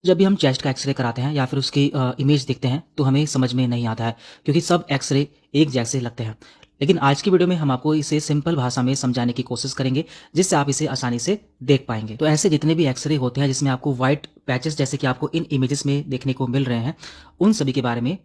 जब भी हम चेस्ट का एक्सरे कराते हैं या फिर उसकी इमेज देखते हैं तो हमें समझ में नहीं आता है क्योंकि सब एक्सरे एक जैसे लगते हैं। लेकिन आज की वीडियो में हम आपको इसे सिंपल भाषा में समझाने की कोशिश करेंगे जिससे आप इसे आसानी से देख पाएंगे। तो ऐसे जितने भी एक्सरे होते हैं जिसमें आपको व्हाइट पैचेस जैसे कि आपको इन इमेजेस में देखने को मिल रहे हैं, उन सभी के बारे में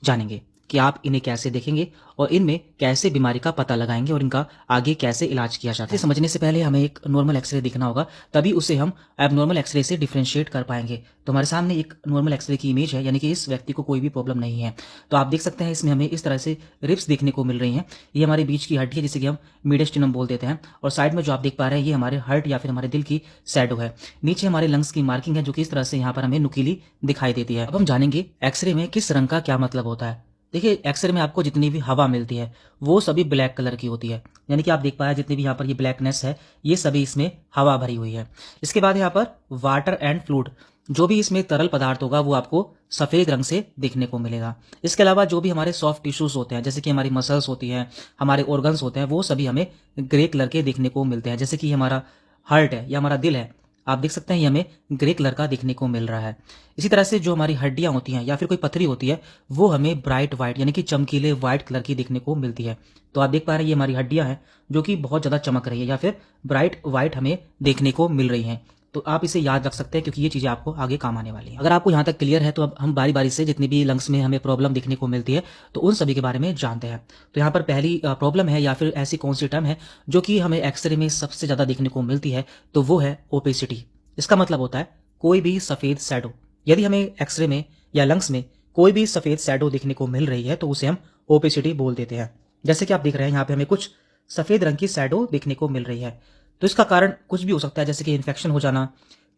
जानेंगे कि आप इन्हें कैसे देखेंगे और इनमें कैसे बीमारी का पता लगाएंगे और इनका आगे कैसे इलाज किया जाता है। समझने से पहले हमें एक नॉर्मल एक्सरे दिखना होगा, तभी उसे हम एबनॉर्मल एक्सरे से डिफरेंशिएट कर पाएंगे। तो हमारे सामने एक नॉर्मल एक्सरे की इमेज है, यानी कि इस व्यक्ति को कोई भी प्रॉब्लम नहीं है। तो आप देख सकते हैं इसमें हमें इस तरह से रिब्स देखने को मिल रही हैं। ये हमारे बीच की हड्डी है जिसे कि हम मीडियस्टिनम बोल देते हैं, और साइड में जो आप देख पा रहे हैं ये हमारे हार्ट या फिर हमारे दिल की शैडो है। नीचे हमारे लंग्स की मार्किंग है जो कि इस तरह से यहाँ पर हमें नुकीली दिखाई देती है। अब हम जानेंगे एक्सरे में किस रंग का क्या मतलब होता है। देखिए, एक्सरे में आपको जितनी भी हवा मिलती है वो सभी ब्लैक कलर की होती है, यानी कि आप देख पाए जितनी भी यहाँ पर ये ब्लैकनेस है ये सभी इसमें हवा भरी हुई है। इसके बाद यहाँ पर वाटर एंड फ्लूइड, जो भी इसमें तरल पदार्थ होगा वो आपको सफेद रंग से देखने को मिलेगा। इसके अलावा जो भी हमारे सॉफ्ट टिश्यूज होते हैं जैसे कि हमारी मसल्स होती हैं, हमारे ऑर्गन्स होते हैं, वो सभी हमें ग्रे कलर के देखने को मिलते हैं। जैसे कि हमारा हार्ट है या हमारा दिल है, आप देख सकते हैं ये हमें ग्रे कलर का दिखने को मिल रहा है। इसी तरह से जो हमारी हड्डियां होती हैं या फिर कोई पथरी होती है वो हमें ब्राइट व्हाइट यानी कि चमकीले व्हाइट कलर की दिखने को मिलती है। तो आप देख पा रहे हैं ये हमारी हड्डियां हैं जो कि बहुत ज्यादा चमक रही है या फिर ब्राइट व्हाइट हमें देखने को मिल रही हैं। तो आप इसे याद रख सकते हैं क्योंकि ये चीजें आपको आगे काम आने वाली हैं। अगर आपको यहाँ तक क्लियर है तो अब हम बारी बारी से जितनी भी लंग्स में हमें प्रॉब्लम दिखने को मिलती है तो उन सभी के बारे में जानते हैं। तो यहाँ पर पहली प्रॉब्लम है या फिर ऐसी कौन सी टर्म है जो कि हमें एक्सरे में सबसे ज्यादा देखने को मिलती है, तो वो है ओपेसिटी। इसका मतलब होता है कोई भी सफेद शैडो। यदि हमें एक्सरे में या लंग्स में कोई भी सफेद शैडो देखने को मिल रही है तो उसे हम ओपेसिटी बोल देते हैं। जैसे कि आप देख रहे हैं यहाँ पे हमें कुछ सफेद रंग की शैडो देखने को मिल रही है। तो इसका कारण कुछ भी हो सकता है, जैसे कि इन्फेक्शन हो जाना,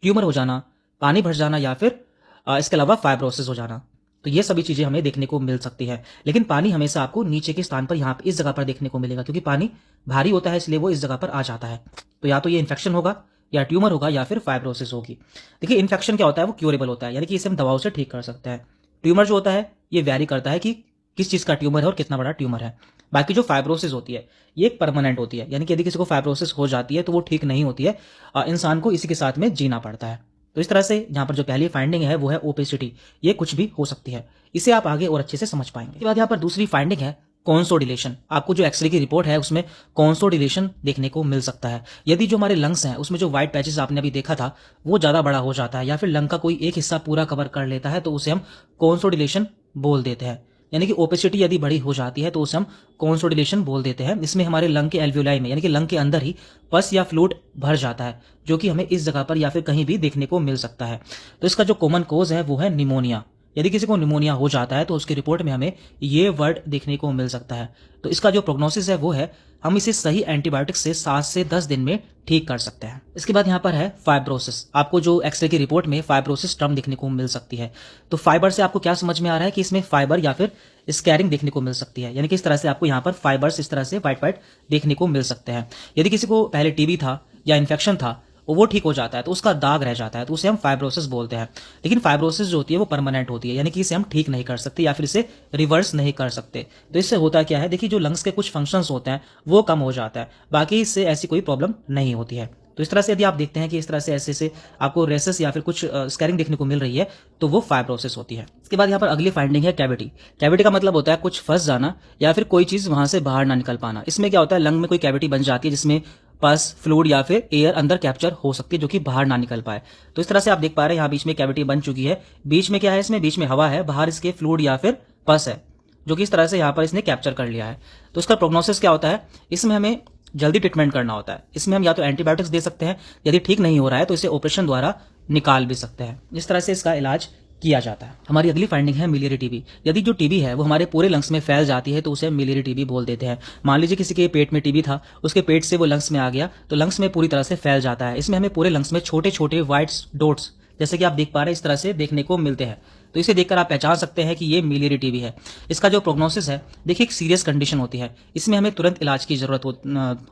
ट्यूमर हो जाना, पानी भर जाना या फिर इसके अलावा फाइब्रोसिस हो जाना। तो ये सभी चीजें हमें देखने को मिल सकती है। लेकिन पानी हमेशा आपको नीचे के स्थान पर यहाँ इस जगह पर देखने को मिलेगा क्योंकि पानी भारी होता है इसलिए वो इस जगह पर आ जाता है। तो या तो ये इन्फेक्शन होगा या ट्यूमर होगा या फिर फाइब्रोसिस होगी। देखिए, इन्फेक्शन क्या होता है, वो क्यूरेबल होता है, यानी कि इसे हम दवाओं से ठीक कर सकते हैं। ट्यूमर जो होता है ये वैरी करता है कि किस चीज का ट्यूमर है और कितना बड़ा ट्यूमर है। बाकी जो फाइब्रोसिस होती है ये एक परमानेंट होती है, यानी कि यदि किसी को फाइब्रोसिस हो जाती है तो वो ठीक नहीं होती है, इंसान को इसी के साथ में जीना पड़ता है। तो इस तरह से यहाँ पर जो पहली फाइंडिंग है वो है ओपेसिटी। ये कुछ भी हो सकती है, इसे आप आगे और अच्छे से समझ पाएंगे। इसके बाद यहाँ पर दूसरी फाइंडिंग है कॉन्सोडिलेशन। आपको जो एक्सरे की रिपोर्ट है उसमें कॉन्सोडिलेशन देखने को मिल सकता है। यदि जो हमारे लंग्स हैं उसमें जो व्हाइट पैचेस आपने अभी देखा था वो ज्यादा बड़ा हो जाता है या फिर लंग का कोई एक हिस्सा पूरा कवर कर लेता है तो उसे हम कॉन्सोडिलेशन बोल देते हैं। यानी कि ओपेसिटी यदि बड़ी हो जाती है तो उसे हम कॉन्सोडिलेशन बोल देते हैं। इसमें हमारे लंग के एल्वियोलाई में यानी कि लंग के अंदर ही पस या फ्लूइड भर जाता है जो कि हमें इस जगह पर या फिर कहीं भी देखने को मिल सकता है। तो इसका जो कॉमन कोज है वो है निमोनिया। यदि किसी को निमोनिया हो जाता है तो उसकी रिपोर्ट में हमें ये वर्ड देखने को मिल सकता है। तो इसका जो प्रोग्नोसिस है वो है हम इसे सही एंटीबायोटिक से 7 से 10 दिन में ठीक कर सकते हैं। इसके बाद यहाँ पर है फाइब्रोसिस। आपको जो एक्सरे की रिपोर्ट में फाइब्रोसिस टर्म देखने को मिल सकती है। तो फाइबर से आपको क्या समझ में आ रहा है कि इसमें फाइबर या फिर स्कैरिंग देखने को मिल सकती है, यानी कि इस तरह से आपको यहाँ पर फाइबर्स इस तरह से व्हाइट व्हाइट देखने को मिल सकते हैं। यदि किसी को पहले टीबी था या इन्फेक्शन था वो ठीक हो जाता है तो उसका दाग रह जाता है तो उसे हम फाइब्रोसिस बोलते हैं। लेकिन फाइब्रोसिस जो होती है वो परमानेंट होती है, यानी कि इसे हम ठीक नहीं कर सकते या फिर इसे रिवर्स नहीं कर सकते। तो इससे होता क्या है, देखिए जो लंग्स के कुछ फंक्शंस होते हैं वो कम हो जाता है, बाकी इससे ऐसी कोई प्रॉब्लम नहीं होती है। तो इस तरह से यदि आप देखते हैं कि इस तरह से ऐसे से आपको रेसेस या फिर कुछ स्कैरिंग देखने को मिल रही है तो वो फाइब्रोसिस होती है। इसके बाद यहाँ पर अगली फाइंडिंग है कैविटी। कैविटी का मतलब होता है कुछ फंस जाना या फिर कोई चीज वहां से बाहर ना निकल पाना। इसमें क्या होता है, लंग में कोई कैविटी बन जाती है जिसमें पस, फ्लूइड या फिर एयर अंदर कैप्चर हो सकती है जो कि बाहर ना निकल पाए। तो इस तरह से आप देख पा रहे हैं यहाँ बीच में कैविटी बन चुकी है। बीच में क्या है, इसमें बीच में हवा है, बाहर इसके फ्लूइड या फिर पस है जो कि इस तरह से यहाँ पर इसने कैप्चर कर लिया है। तो इसका प्रोग्नोसिस क्या होता है, इसमें हमें जल्दी ट्रीटमेंट करना होता है। इसमें हम या तो एंटीबायोटिक्स दे सकते हैं, यदि ठीक नहीं हो रहा है तो इसे ऑपरेशन द्वारा निकाल भी सकते हैं। इस तरह से इसका इलाज किया जाता है। हमारी अगली फाइंडिंग है मिलियरी टीबी। यदि जो टीबी है वो हमारे पूरे लंग्स में फैल जाती है तो उसे हम मिलियरी टीबी बोल देते हैं। मान लीजिए किसी के पेट में टीबी था, उसके पेट से वो लंग्स में आ गया तो लंग्स में पूरी तरह से फैल जाता है। इसमें हमें पूरे लंग्स में छोटे छोटे व्हाइट डॉट्स जैसे कि आप देख पा रहे हैं इस तरह से देखने को मिलते हैं। तो इसे देखकर आप पहचान सकते हैं कि ये मिलियरी टीबी है। इसका जो प्रोग्नोसिस है, देखिए एक सीरियस कंडीशन होती है, इसमें हमें तुरंत इलाज की जरूरत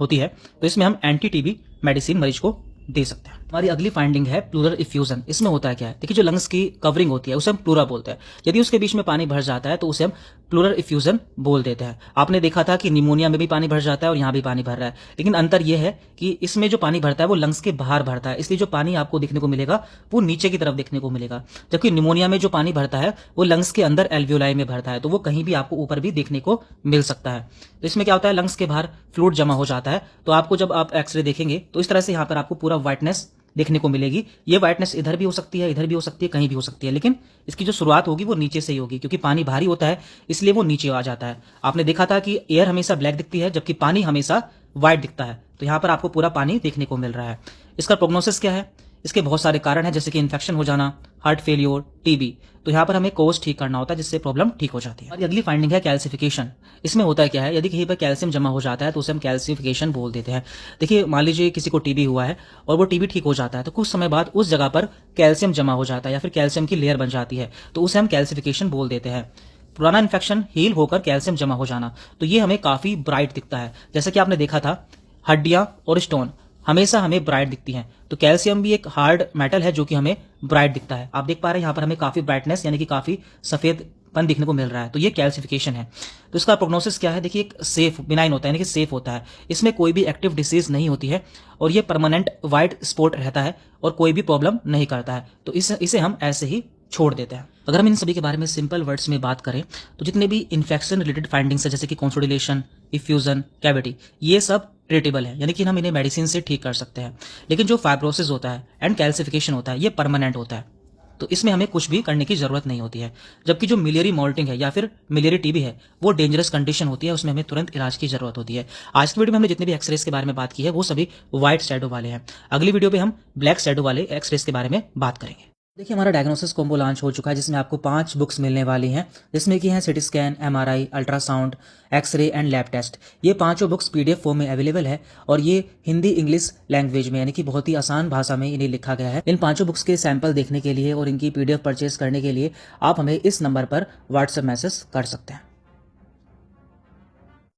होती है। तो इसमें हम एंटी टीबी मेडिसिन मरीज को दे सकते हैं। हमारी अगली फाइंडिंग है प्लूरल इफ्यूजन। इसमें होता है क्या है, देखिए जो लंग्स की कवरिंग होती है उसे हम प्लूरा बोलते हैं। यदि उसके बीच में पानी भर जाता है तो उसे हम प्लूरल इफ्यूजन बोल देते हैं। आपने देखा था कि निमोनिया में भी पानी भर जाता है और यहाँ भी पानी भर रहा है, लेकिन अंतर यह है कि इसमें जो पानी भरता है वो लंग्स के बाहर भरता है, इसलिए जो पानी आपको देखने को मिलेगा वो नीचे की तरफ देखने को मिलेगा। जबकि निमोनिया में जो पानी भरता है वो लंग्स के अंदर एल्वियोलाई में भरता है, तो वो कहीं भी आपको ऊपर भी देखने को मिल सकता है। तो इसमें क्या होता है, लंग्स के बाहर फ्लूइड जमा हो जाता है। तो आपको जब आप एक्सरे देखेंगे तो इस तरह से यहाँ पर आपको पूरा व्हाइटनेस देखने को मिलेगी। ये व्हाइटनेस इधर भी हो सकती है, इधर भी हो सकती है, कहीं भी हो सकती है, लेकिन इसकी जो शुरुआत होगी वो नीचे से ही होगी, क्योंकि पानी भारी होता है इसलिए वो नीचे आ जाता है। आपने देखा था कि एयर हमेशा ब्लैक दिखती है जबकि पानी हमेशा व्हाइट दिखता है। तो यहाँ पर आपको पूरा पानी देखने को मिल रहा है। इसका प्रोग्नोसिस क्या है, इसके बहुत सारे कारण हैं, जैसे कि इन्फेक्शन हो जाना, हार्ट फेलियर, टीबी। तो यहाँ पर हमें कोर्स ठीक करना होता है जिससे प्रॉब्लम ठीक हो जाती है। और अगली फाइंडिंग है कैल्सिफिकेशन। इसमें होता है क्या है, यदि कहीं पर कैल्शियम जमा हो जाता है तो उसे हम कैल्सिफिकेशन बोल देते हैं। देखिए मान लीजिए किसी को टीबी हुआ है और वो टीबी ठीक हो जाता है, तो कुछ समय बाद उस जगह पर कैल्शियम जमा हो जाता है या फिर कैल्शियम की लेयर बन जाती है, तो उसे हम कैल्सिफिकेशन बोल देते हैं। पुराना इन्फेक्शन हील होकर कैल्शियम जमा हो जाना, तो ये हमें काफी ब्राइट दिखता है। जैसे कि आपने देखा था हड्डियां और स्टोन हमेशा हमें ब्राइट दिखती हैं, तो कैल्शियम भी एक हार्ड मेटल है जो कि हमें ब्राइट दिखता है। आप देख पा रहे हैं यहाँ पर हमें काफी ब्राइटनेस यानी कि काफी सफेदपन दिखने को मिल रहा है, तो ये कैल्सिफिकेशन है। तो इसका प्रोग्नोसिस क्या है, देखिए एक सेफ बिनाइन होता है यानी कि सेफ होता है, इसमें कोई भी एक्टिव डिसीज नहीं होती है और ये परमानेंट व्हाइट स्पॉट रहता है और कोई भी प्रॉब्लम नहीं करता है, तो इसे हम ऐसे ही छोड़ देते हैं। अगर हम इन सभी के बारे में सिंपल वर्ड्स में बात करें तो जितने भी इन्फेक्शन रिलेटेड फाइंडिंग्स है जैसे कि कॉन्सोडिलेशन, इफ्यूजन, कैविटी, ये सब ट्रीटेबल है, यानी कि हम इन्हें मेडिसिन से ठीक कर सकते हैं। लेकिन जो फाइब्रोसिस होता है एंड कैल्सिफिकेशन होता है ये परमानेंट होता है, तो इसमें हमें कुछ भी करने की जरूरत नहीं होती है। जबकि जो मिलियरी मॉल्टिंग है या फिर मिलियरी टीबी है वो डेंजरस कंडीशन होती है, उसमें हमें तुरंत इलाज की जरूरत होती है। आज की वीडियो में हमने जितने भी एक्सरेज के बारे में बात की है वो सभी व्हाइट शैडो वाले हैं। अगली वीडियो में हम ब्लैक शैडो वाले एक्सरेज के बारे में बात करेंगे। देखिए हमारा डायग्नोसिस कॉम्बो लॉन्च हो चुका है जिसमें आपको 5 बुक्स मिलने वाली हैं, जिसमें कि हैं CT scan, MRI, ultrasound, x-ray and lab test. ये पांचों बुक्स पीडीएफ फॉर्म में अवेलेबल है और ये हिंदी इंग्लिश लैंग्वेज में यानी कि बहुत ही आसान भाषा में इन्हें लिखा गया है। इन पांचों बुक्स के सैंपल देखने के लिए और इनकी पीडीएफ परचेज करने के लिए आप हमें इस नंबर पर व्हाट्सएप मैसेज कर सकते हैं।